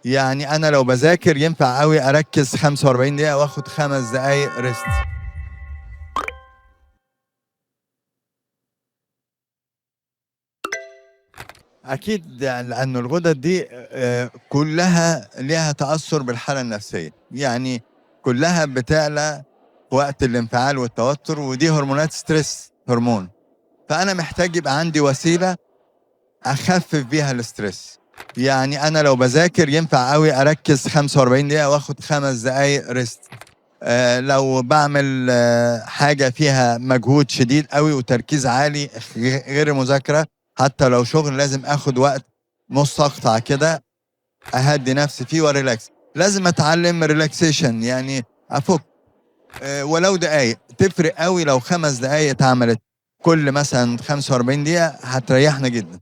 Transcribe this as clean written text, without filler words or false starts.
يعني انا لو بذاكر ينفع قوي اركز 45 دقيقة واخد 5 دقايق ريست. اكيد لانه الغدد دي كلها ليها تأثر بالحالة النفسية، يعني كلها بتعلى وقت الانفعال والتوتر، ودي هرمونات ستريس هرمون. فانا محتاج يبقى عندي وسيلة اخفف بيها الاسترس. يعني انا لو بذاكر ينفع قوي اركز 45 دقيقة واخد 5 دقايق ريست. لو بعمل حاجة فيها مجهود شديد قوي وتركيز عالي غير المذاكرة، حتى لو شغل لازم اخد وقت مستقطع كده اهدي نفسي فيه وريلاكس. لازم اتعلم ريلاكسيشن، يعني افك ولو دقايق. تفرق قوي لو 5 دقايق اتعملت كل مثلا 45 دقيقة هتريحنا جدا.